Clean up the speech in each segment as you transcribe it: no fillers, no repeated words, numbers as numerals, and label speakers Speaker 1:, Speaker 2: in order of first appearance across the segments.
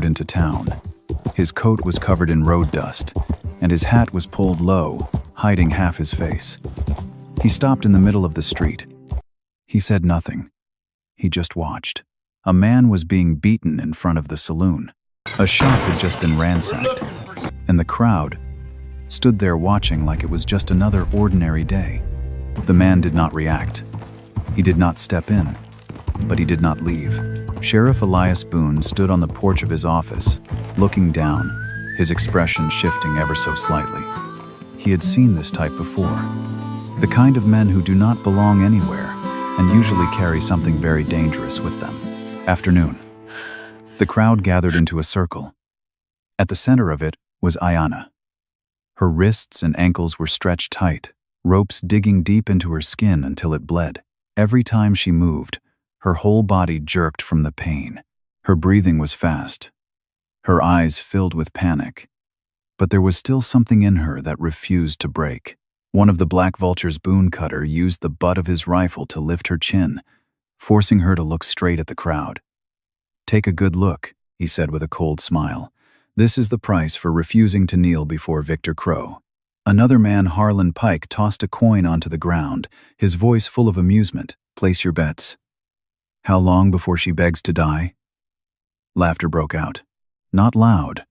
Speaker 1: rode into town. His coat was covered in road dust, and his hat was pulled low, hiding half his face. He stopped in the middle of the street. He said nothing. He just watched. A man was being beaten in front of the saloon. A shop had just been ransacked, and the crowd stood there watching like it was just another ordinary day. The man did not react. He did not step in, but he did not leave. Sheriff Elias Boone stood on the porch of his office, looking down, his expression shifting ever so slightly. He had seen this type before. The kind of men who do not belong anywhere and usually carry something very dangerous with them. Afternoon. The crowd gathered into a circle. At the center of it was Ayanna. Her wrists and ankles were stretched tight, ropes digging deep into her skin until it bled. Every time she moved, her whole body jerked from the pain. Her breathing was fast. Her eyes filled with panic. But there was still something in her that refused to break. One of the Black Vulture's Boone Cutter used the butt of his rifle to lift her chin, forcing her to look straight at the crowd. "Take a good look," he said with a cold smile. "This is the price for refusing to kneel before Victor Crow." Another man, Harlan Pike, tossed a coin onto the ground, his voice full of amusement. "Place your bets." "How long before she begs to die?" Laughter broke out. Not loud,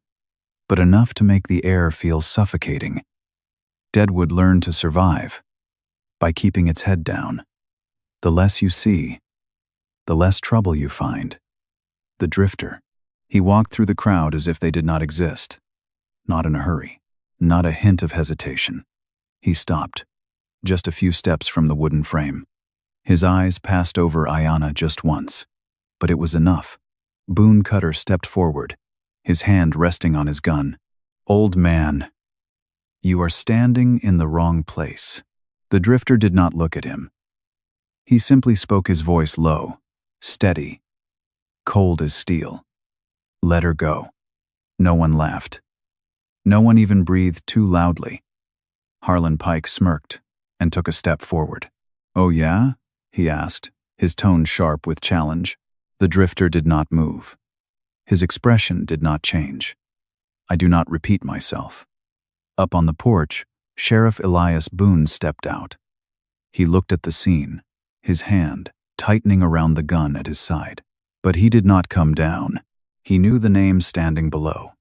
Speaker 1: but enough to make the air feel suffocating. Deadwood learned to survive by keeping its head down. The less you see, the less trouble you find. The drifter. He walked through the crowd as if they did not exist. Not in a hurry, not a hint of hesitation. He stopped, just a few steps from the wooden frame. His eyes passed over Ayanna just once, but it was enough. Boone Cutter stepped forward, his hand resting on his gun. "Old man, you are standing in the wrong place." The drifter did not look at him. He simply spoke, his voice low, steady, cold as steel. "Let her go." No one laughed. No one even breathed too loudly. Harlan Pike smirked and took a step forward. "Oh yeah?" he asked, his tone sharp with challenge. The drifter did not move. His expression did not change. "I do not repeat myself." Up on the porch, Sheriff Elias Boone stepped out. He looked at the scene, his hand tightening around the gun at his side. But he did not come down. He knew the name standing below.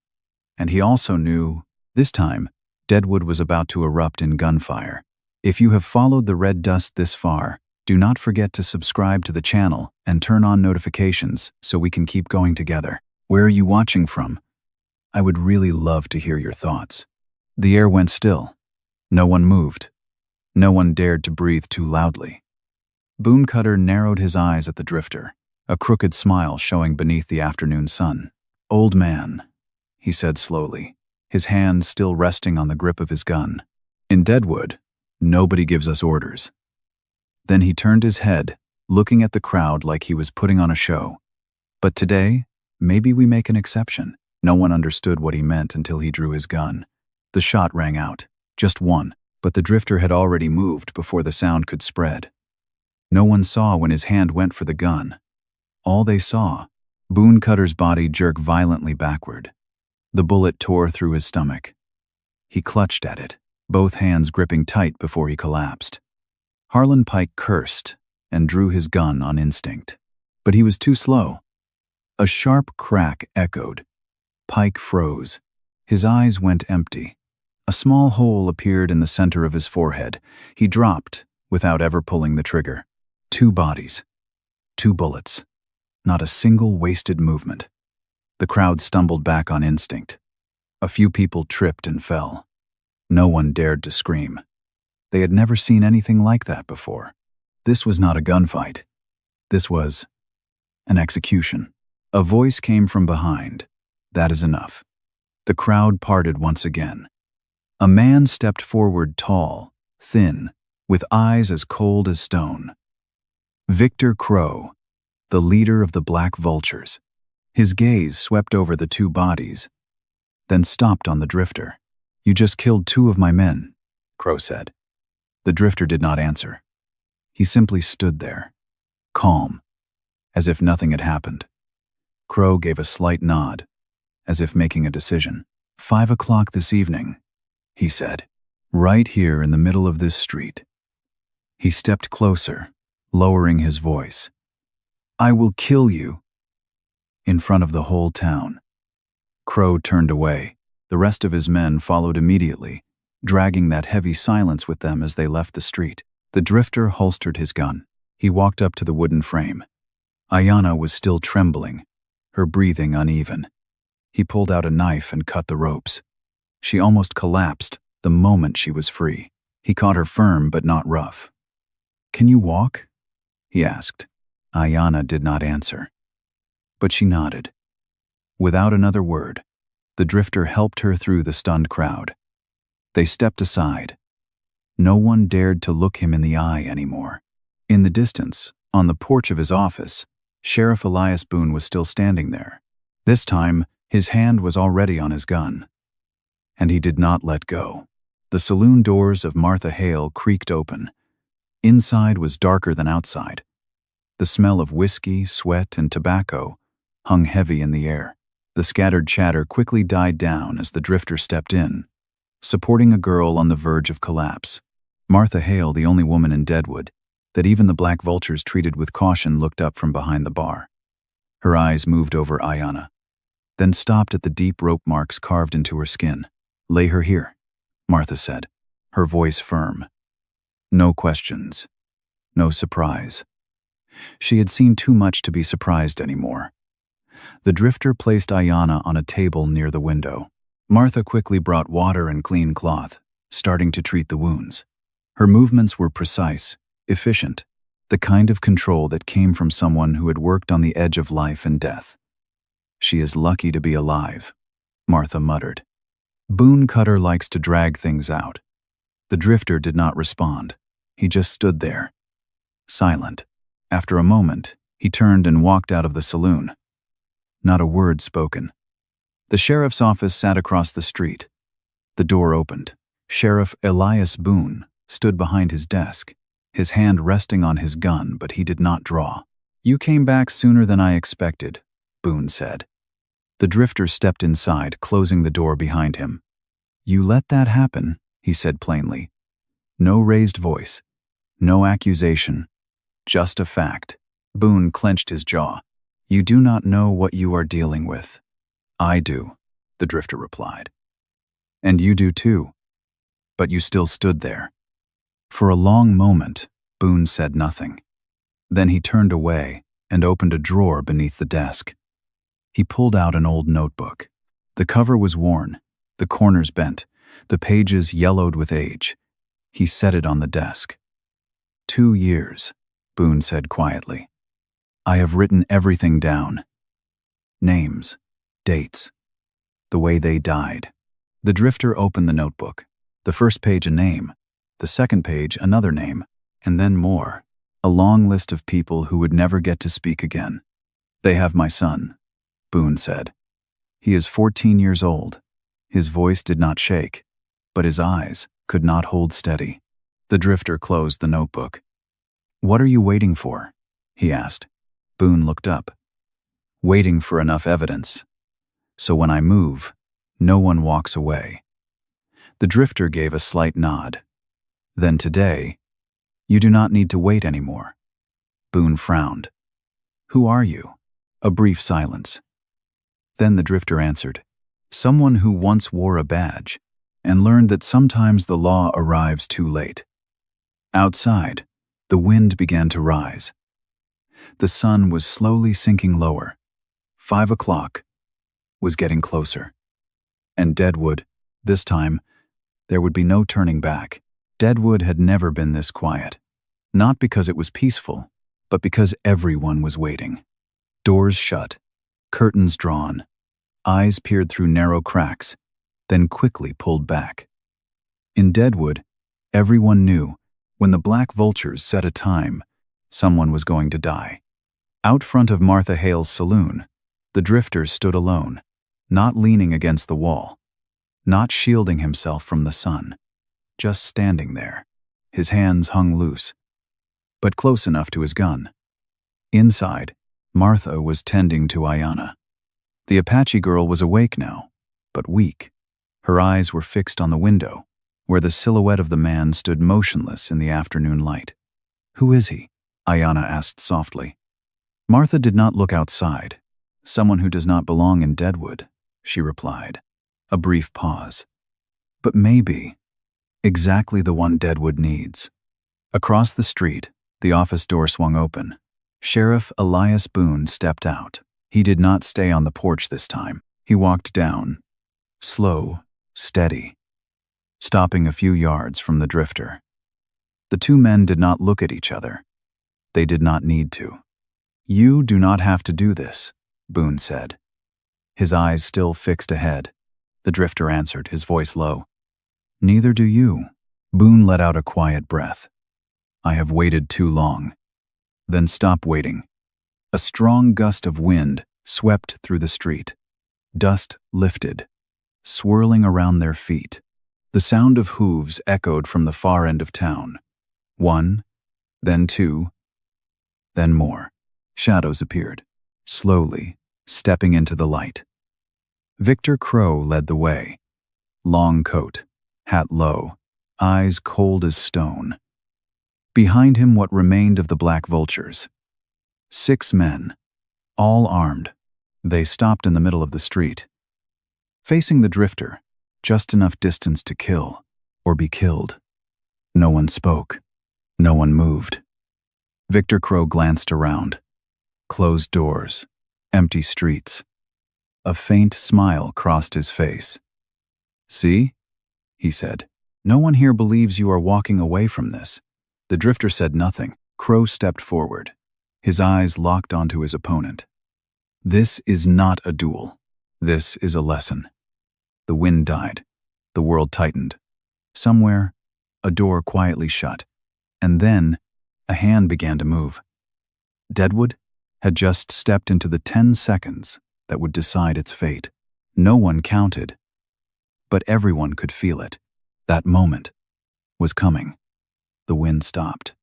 Speaker 1: And he also knew, this time, Deadwood was about to erupt in gunfire. If you have followed the red dust this far, do not forget to subscribe to the channel and turn on notifications so we can keep going together. Where are you watching from? I would really love to hear your thoughts. The air went still. No one moved. No one dared to breathe too loudly. Boone Cutter narrowed his eyes at the drifter, a crooked smile showing beneath the afternoon sun. "Old man," he said slowly, his hand still resting on the grip of his gun. "In Deadwood, nobody gives us orders." Then he turned his head, looking at the crowd like he was putting on a show. "But today, maybe we make an exception." No one understood what he meant until he drew his gun. The shot rang out, just one, but the drifter had already moved before the sound could spread. No one saw when his hand went for the gun. All they saw, Boone Cutter's body jerk violently backward. The bullet tore through his stomach. He clutched at it, both hands gripping tight before he collapsed. Harlan Pike cursed and drew his gun on instinct. But he was too slow. A sharp crack echoed. Pike froze. His eyes went empty. A small hole appeared in the center of his forehead. He dropped without ever pulling the trigger. 2 bodies. 2 bullets. Not a single wasted movement. The crowd stumbled back on instinct. A few people tripped and fell. No one dared to scream. They had never seen anything like that before. This was not a gunfight. This was an execution. A voice came from behind. "That is enough." The crowd parted once again. A man stepped forward, tall, thin, with eyes as cold as stone. Victor Crow, the leader of the Black Vultures. His gaze swept over the 2 bodies, then stopped on the drifter. "You just killed 2 of my men," Crow said. The drifter did not answer. He simply stood there, calm, as if nothing had happened. Crow gave a slight nod. as if making a decision. 5 o'clock this evening, he said. Right here in the middle of this street. He stepped closer, lowering his voice. I will kill you. In front of the whole town. Crow turned away. The rest of his men followed immediately, dragging that heavy silence with them as they left the street. The drifter holstered his gun. He walked up to the wooden frame. Ayanna was still trembling, her breathing uneven. He pulled out a knife and cut the ropes. She almost collapsed the moment she was free. He caught her firm but not rough. Can you walk? He asked. Ayanna did not answer. But she nodded. Without another word, the drifter helped her through the stunned crowd. They stepped aside. No one dared to look him in the eye anymore. In the distance, on the porch of his office, Sheriff Elias Boone was still standing there. This time, his hand was already on his gun. And he did not let go. The saloon doors of Martha Hale creaked open. Inside was darker than outside. The smell of whiskey, sweat, and tobacco hung heavy in the air. The scattered chatter quickly died down as the drifter stepped in, supporting a girl on the verge of collapse. Martha Hale, the only woman in Deadwood that even the black vultures treated with caution, looked up from behind the bar. Her eyes moved over Ayanna, then stopped at the deep rope marks carved into her skin. Lay her here, Martha said, her voice firm. No questions. No surprise. She had seen too much to be surprised anymore. The drifter placed Ayanna on a table near the window. Martha quickly brought water and clean cloth, starting to treat the wounds. Her movements were precise, efficient, the kind of control that came from someone who had worked on the edge of life and death. She is lucky to be alive, Martha muttered. Boone Cutter likes to drag things out. The drifter did not respond. He just stood there, silent. After a moment, he turned and walked out of the saloon. Not a word spoken. The sheriff's office sat across the street. The door opened. Sheriff Elias Boone stood behind his desk, his hand resting on his gun, but he did not draw. You came back sooner than I expected, Boone said. The drifter stepped inside, closing the door behind him. You let that happen, he said plainly. No raised voice, no accusation, just a fact. Boone clenched his jaw. You do not know what you are dealing with. I do, the drifter replied. And you do too. But you still stood there. For a long moment, Boone said nothing. Then he turned away and opened a drawer beneath the desk. He pulled out an old notebook. The cover was worn, the corners bent, the pages yellowed with age. He set it on the desk. 2 years, Boone said quietly. I have written everything down. Names, dates, the way they died. The drifter opened the notebook. The first page a name, the second page another name, and then more. A long list of people who would never get to speak again. They have my son, Boone said. He is 14 years old. His voice did not shake, but his eyes could not hold steady. The drifter closed the notebook. What are you waiting for? He asked. Boone looked up. Waiting for enough evidence. So when I move, no one walks away. The drifter gave a slight nod. Then today, you do not need to wait anymore. Boone frowned. Who are you? A brief silence. Then the drifter answered. Someone who once wore a badge and learned that sometimes the law arrives too late. Outside, the wind began to rise. The sun was slowly sinking lower. 5 o'clock was getting closer. And Deadwood, this time, there would be no turning back. Deadwood had never been this quiet. Not because it was peaceful, but because everyone was waiting. Doors shut, curtains drawn, eyes peered through narrow cracks, then quickly pulled back. In Deadwood, everyone knew when the black vultures set a time, someone was going to die. Out front of Martha Hale's saloon, the drifter stood alone, not leaning against the wall, not shielding himself from the sun, just standing there. His hands hung loose, but close enough to his gun. Inside, Martha was tending to Ayanna. The Apache girl was awake now, but weak. Her eyes were fixed on the window, where the silhouette of the man stood motionless in the afternoon light. "Who is he?" Ayanna asked softly. Martha did not look outside. "Someone who does not belong in Deadwood," she replied. A brief pause. "But maybe exactly the one Deadwood needs." Across the street, the office door swung open. Sheriff Elias Boone stepped out. He did not stay on the porch this time. He walked down, slow, steady, stopping a few yards from the drifter. The two men did not look at each other. They did not need to. "You do not have to do this," Boone said. His eyes still fixed ahead. The drifter answered, his voice low. "Neither do you." Boone let out a quiet breath. "I have waited too long." Then stop waiting. A strong gust of wind swept through the street. Dust lifted, swirling around their feet. The sound of hooves echoed from the far end of town. One, then two, then more. Shadows appeared, slowly, stepping into the light. Victor Crow led the way. Long coat, hat low, eyes cold as stone. Behind him what remained of the Black Vultures. 6 men, all armed. They stopped in the middle of the street, facing the drifter, just enough distance to kill or be killed. No one spoke. No one moved. Victor Crow glanced around. Closed doors, empty streets. A faint smile crossed his face. "See?" he said. "No one here believes you are walking away from this." The drifter said nothing. Crow stepped forward. His eyes locked onto his opponent. "This is not a duel. This is a lesson." The wind died. The world tightened. Somewhere, a door quietly shut. And then, a hand began to move. Deadwood had just stepped into the 10 seconds that would decide its fate. No one counted, but everyone could feel it. That moment was coming. The wind stopped.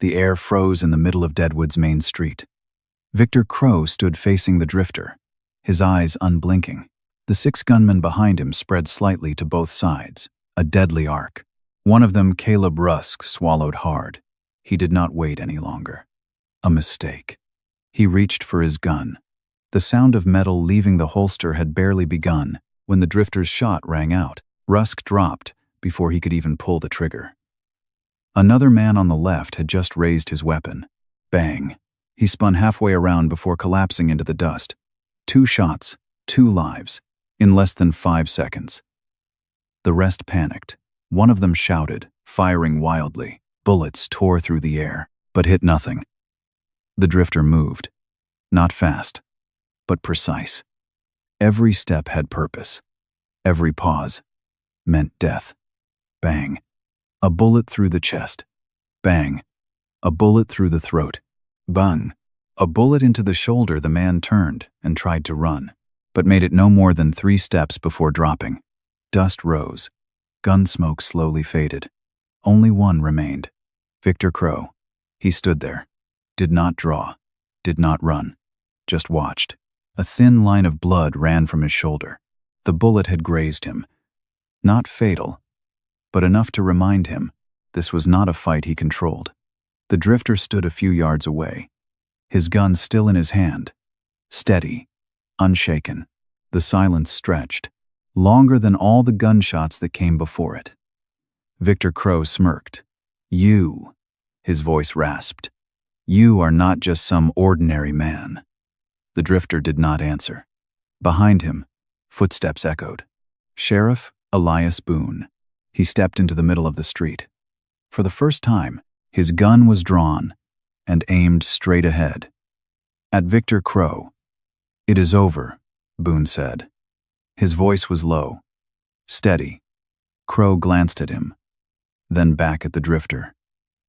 Speaker 1: The air froze in the middle of Deadwood's main street. Victor Crow stood facing the drifter, his eyes unblinking. The 6 gunmen behind him spread slightly to both sides, a deadly arc. One of them, Caleb Rusk, swallowed hard. He did not wait any longer. A mistake. He reached for his gun. The sound of metal leaving the holster had barely begun when the drifter's shot rang out. Rusk dropped before he could even pull the trigger. Another man on the left had just raised his weapon. Bang. He spun halfway around before collapsing into the dust. 2 shots, 2 lives, in less than 5 seconds. The rest panicked. One of them shouted, firing wildly. Bullets tore through the air, but hit nothing. The drifter moved. Not fast, but precise. Every step had purpose. Every pause meant death. Bang. A bullet through the chest. Bang. A bullet through the throat. Bang. A bullet into the shoulder. The man turned and tried to run, but made it no more than 3 steps before dropping. Dust rose. Gun smoke slowly faded. Only one remained. Victor Crow. He stood there. Did not draw. Did not run. Just watched. A thin line of blood ran from his shoulder. The bullet had grazed him. Not fatal, but enough to remind him this was not a fight he controlled. The drifter stood a few yards away, his gun still in his hand, steady, unshaken. The silence stretched, longer than all the gunshots that came before it. Victor Crow smirked. "You," his voice rasped. "You are not just some ordinary man." The drifter did not answer. Behind him, footsteps echoed. Sheriff Elias Boone. He stepped into the middle of the street. For the first time, his gun was drawn and aimed straight ahead. At Victor Crow. "It is over," Boone said. His voice was low, steady. Crow glanced at him, then back at the drifter.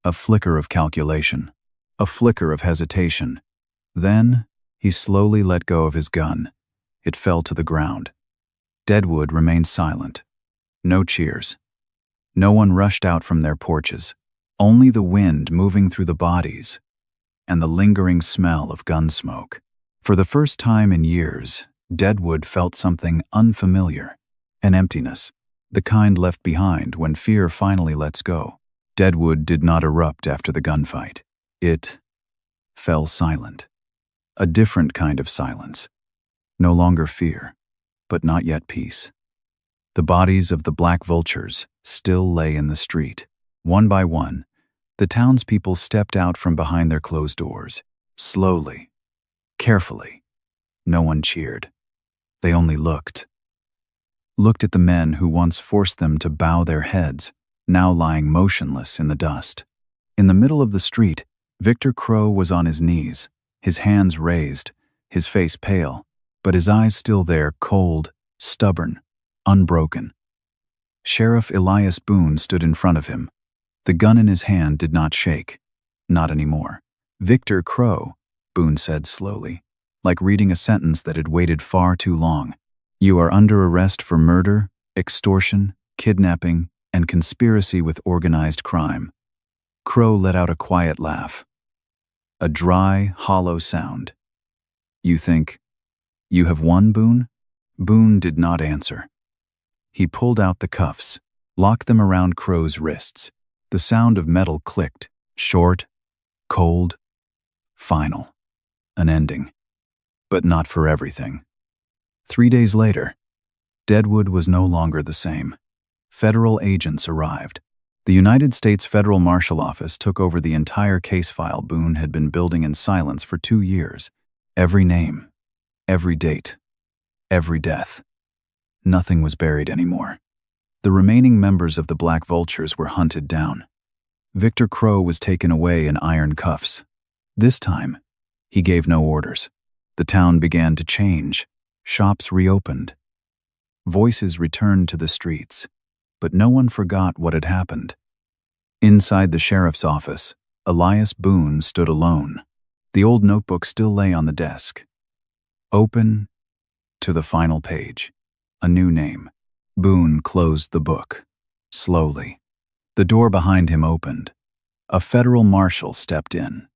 Speaker 1: A flicker of calculation, a flicker of hesitation. Then he slowly let go of his gun. It fell to the ground. Deadwood remained silent. No cheers. No one rushed out from their porches. Only the wind moving through the bodies and the lingering smell of gun smoke. For the first time in years, Deadwood felt something unfamiliar, an emptiness, the kind left behind when fear finally lets go. Deadwood did not erupt after the gunfight. It fell silent. A different kind of silence. No longer fear, but not yet peace. The bodies of the black vultures still lay in the street. One by one, the townspeople stepped out from behind their closed doors, slowly, carefully. No one cheered. They only looked. Looked at the men who once forced them to bow their heads, now lying motionless in the dust. In the middle of the street, Victor Crow was on his knees, his hands raised, his face pale, but his eyes still there, cold, stubborn, unbroken. Sheriff Elias Boone stood in front of him. The gun in his hand did not shake. Not anymore. "Victor Crow," Boone said slowly, like reading a sentence that had waited far too long. "You are under arrest for murder, extortion, kidnapping, and conspiracy with organized crime." Crow let out a quiet laugh. A dry, hollow sound. "You think you have won, Boone?" Boone did not answer. He pulled out the cuffs, locked them around Crow's wrists. The sound of metal clicked, short, cold, final. An ending. But not for everything. 3 days later, Deadwood was no longer the same. Federal agents arrived. The United States Federal Marshal Office took over the entire case file Boone had been building in silence for 2 years. Every name, every date, every death. Nothing was buried anymore. The remaining members of the Black Vultures were hunted down. Victor Crow was taken away in iron cuffs. This time, he gave no orders. The town began to change. Shops reopened. Voices returned to the streets, but no one forgot what had happened. Inside the sheriff's office, Elias Boone stood alone. The old notebook still lay on the desk. Open to the final page. A new name. Boone closed the book. Slowly. The door behind him opened. A federal marshal stepped in.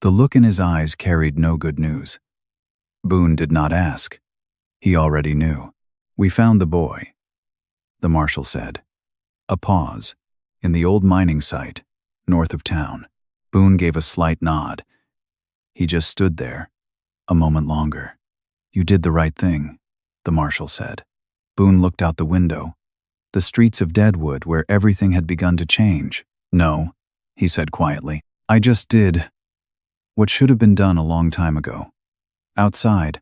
Speaker 1: The look in his eyes carried no good news. Boone did not ask. He already knew. "We found the boy," the marshal said. A pause. In the old mining site, north of town. Boone gave a slight nod. He just stood there, a moment longer. "You did the right thing," the marshal said. Boone looked out the window. The streets of Deadwood, where everything had begun to change. "No," he said quietly. "I just did what should have been done a long time ago." Outside,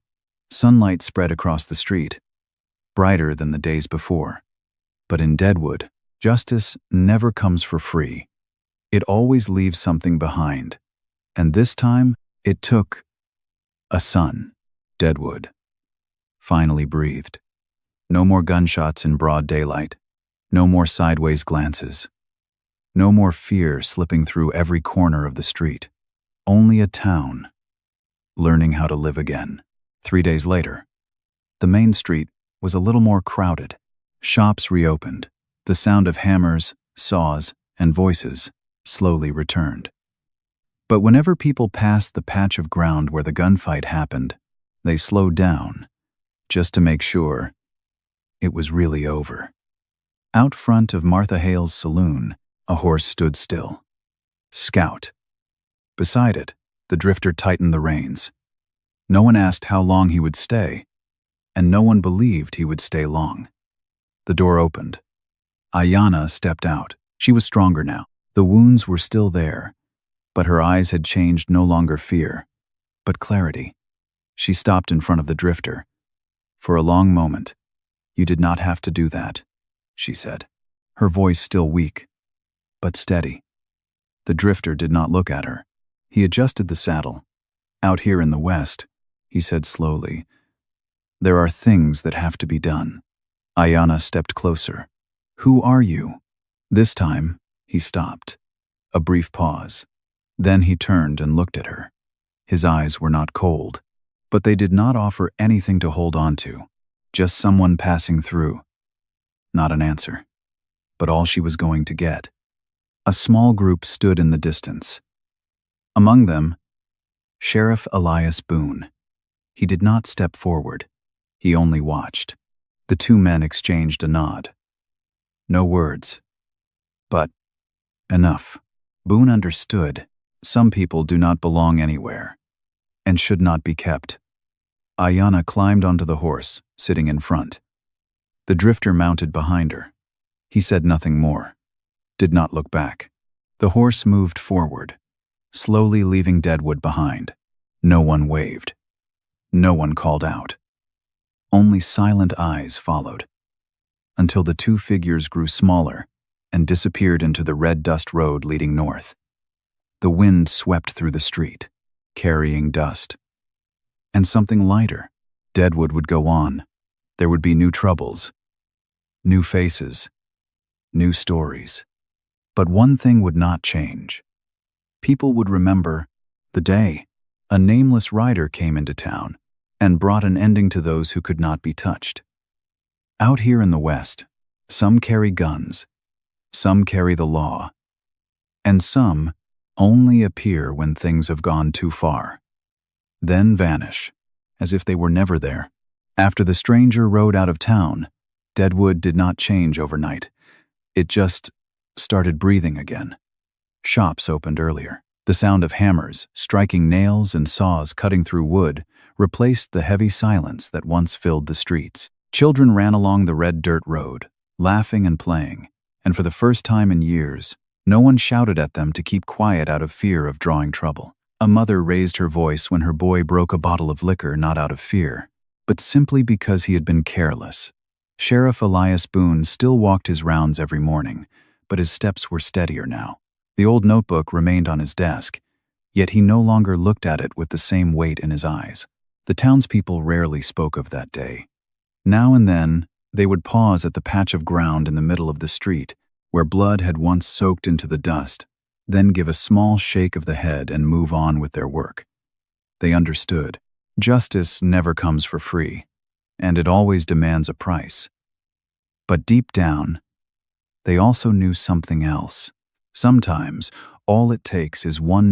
Speaker 1: sunlight spread across the street, brighter than the days before. But in Deadwood, justice never comes for free. It always leaves something behind. And this time, it took a son. Deadwood finally breathed. No more gunshots in broad daylight. No more sideways glances. No more fear slipping through every corner of the street. Only a town learning how to live again. 3 days later, the main street was a little more crowded. Shops reopened. The sound of hammers, saws, and voices slowly returned. But whenever people passed the patch of ground where the gunfight happened, they slowed down, just to make sure it was really over. Out front of Martha Hale's saloon, a horse stood still. Scout. Beside it, the drifter tightened the reins. No one asked how long he would stay, and no one believed he would stay long. The door opened. Ayanna stepped out. She was stronger now. The wounds were still there, but her eyes had changed, no longer fear, but clarity. She stopped in front of the drifter. For a long moment, "You did not have to do that," she said, her voice still weak, but steady. The drifter did not look at her. He adjusted the saddle. "Out here in the West," he said slowly, "there are things that have to be done." Ayanna stepped closer. "Who are you?" This time, he stopped. A brief pause. Then he turned and looked at her. His eyes were not cold, but they did not offer anything to hold on to. Just someone passing through. Not an answer, but all she was going to get. A small group stood in the distance. Among them, Sheriff Elias Boone. He did not step forward. He only watched. The two men exchanged a nod. No words. But enough. Boone understood. Some people do not belong anywhere, and should not be kept. Ayanna climbed onto the horse, sitting in front. The drifter mounted behind her. He said nothing more, did not look back. The horse moved forward, slowly leaving Deadwood behind. No one waved. No one called out. Only silent eyes followed, until the two figures grew smaller and disappeared into the red dust road leading north. The wind swept through the street, carrying dust. And something lighter. Deadwood would go on. There would be new troubles, new faces, new stories. But one thing would not change. People would remember the day a nameless rider came into town and brought an ending to those who could not be touched. Out here in the West, some carry guns, some carry the law, and some only appear when things have gone too far, then vanish, as if they were never there. After the stranger rode out of town, Deadwood did not change overnight. It just started breathing again. Shops opened earlier. The sound of hammers, striking nails and saws cutting through wood, replaced the heavy silence that once filled the streets. Children ran along the red dirt road, laughing and playing, and for the first time in years, no one shouted at them to keep quiet out of fear of drawing trouble. A mother raised her voice when her boy broke a bottle of liquor, not out of fear, but simply because he had been careless. Sheriff Elias Boone still walked his rounds every morning, but his steps were steadier now. The old notebook remained on his desk, yet he no longer looked at it with the same weight in his eyes. The townspeople rarely spoke of that day. Now and then, they would pause at the patch of ground in the middle of the street, where blood had once soaked into the dust, then give a small shake of the head and move on with their work. They understood. Justice never comes for free, and it always demands a price. But deep down, they also knew something else. Sometimes, all it takes is one